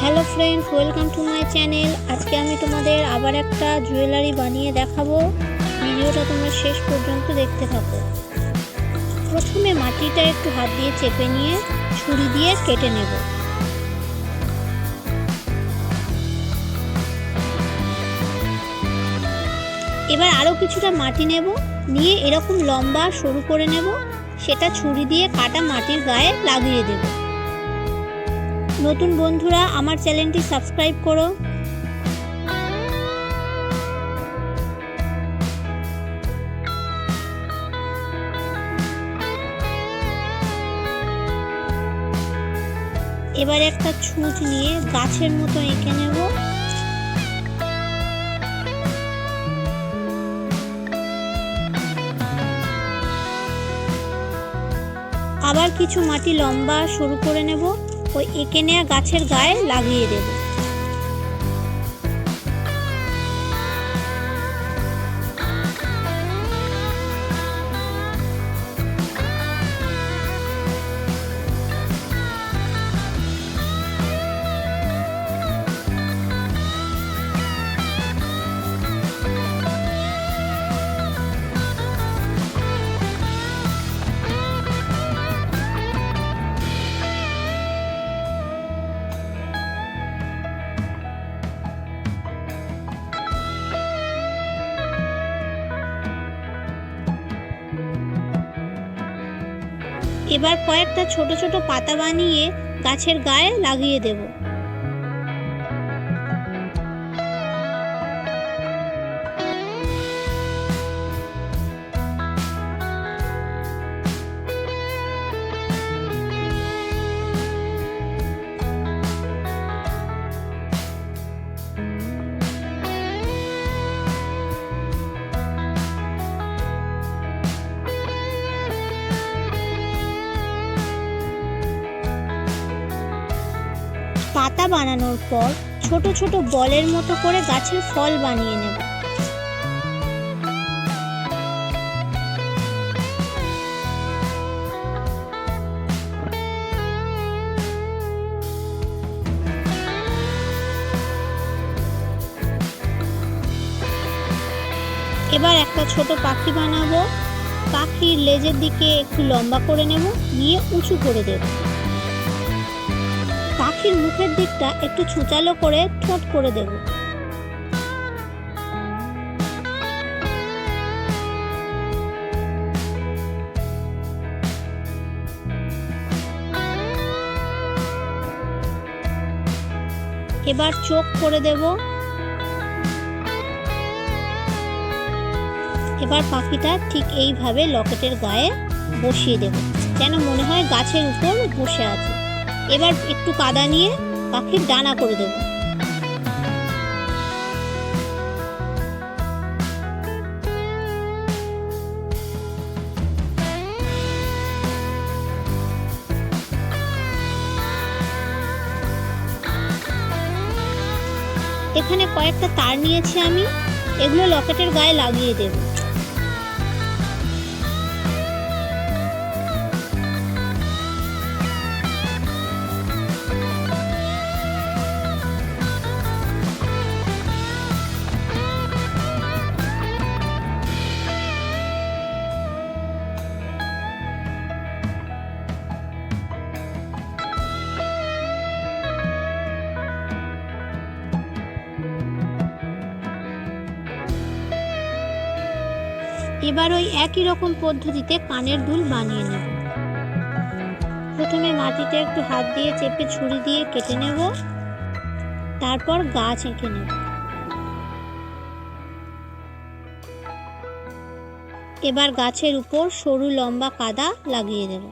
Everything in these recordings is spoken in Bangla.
Hello friends, welcome to my channel. আজকে আমি তোমাদের আবার একটা জুয়েলারি বানিয়ে দেখাবো। ভিডিওটা তোমরা শেষ পর্যন্ত দেখতে থাকো। প্রথমে মাটিটা একটু হাত দিয়ে চেপে নিয়ে ছুরি দিয়ে কেটে নেব। এবার আরও কিছুটা মাটি নেব, নিয়ে এরকম লম্বা সরু করে নেব, সেটা ছুরি দিয়ে কাটা মাটির গায়ে লাগিয়ে দেব। নতুন বন্ধুরা আমার চ্যানেলটি সাবস্ক্রাইব করো। এবার একটা ছুঁচ নিয়ে গাছের মতো এঁকে নেব। আবার কিছু মাটি লম্বা সরু করে নেব, ওই এঁকে নেওয়া গাছের গায়ে লাগিয়ে দেব। এবার কয়েকটা ছোট ছোট পাতা বানিয়ে গাছের গায়ে লাগিয়ে দেব। পাতা বানানোর পর ছোট ছোট বলের মতো করে গাছের ফল বানিয়ে নেব। এবার একটা ছোট পাখি বানাবো। পাখির লেজের দিকে একটু লম্বা করে নেব, নিয়ে উঁচু করে দেব। পাখির মুখের দিকটা একটু ছুচালো করে ঠোঁট করে দেব। এবার চোখ করে দেব। এবার পাখিটা ঠিক এইভাবে লকেটের গায়ে বসিয়ে দেব, যেন মনে হয় গাছের উপর বসে আছে। এবার একটু কাদা নিয়ে পাখির ডানা করে দেব। এখানে কয়েকটা তার নিয়েছি আমি, এগুলো লকেটের গায়ে লাগিয়ে দেব। এবার ওই একই রকম পদ্ধতিতে কানের দুল বানিয়ে নেব। প্রথমে মাটিতে একটু হাত দিয়ে চেপে ছুরি দিয়ে কেটে নেব, তারপর গাছ এঁকে নেব। এবার গাছের উপর সরু লম্বা কাদা লাগিয়ে দেব।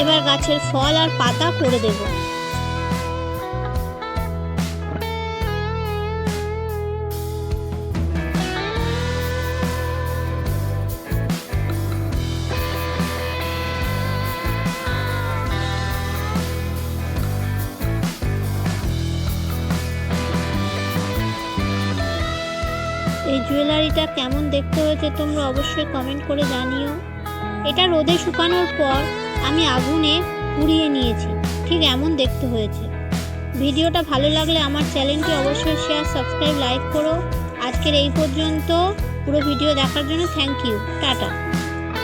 এবার গাছের ফল আর পাতা করে দেব। এই জুয়েলারিটা কেমন দেখতে হয়েছে তোমরা অবশ্যই কমেন্ট করে জানিও। এটা রোদে শুকানোর পর আমি আগুনে পুড়িয়ে নিয়েছি, ঠিক এমন দেখতে হয়েছে। ভিডিওটা ভালো লাগলে আমার চ্যানেলটি অবশ্যই শেয়ার, সাবস্ক্রাইব, লাইক করো। আজকের এই পর্যন্ত। পুরো ভিডিও দেখার জন্য থ্যাংক ইউ, টাটা।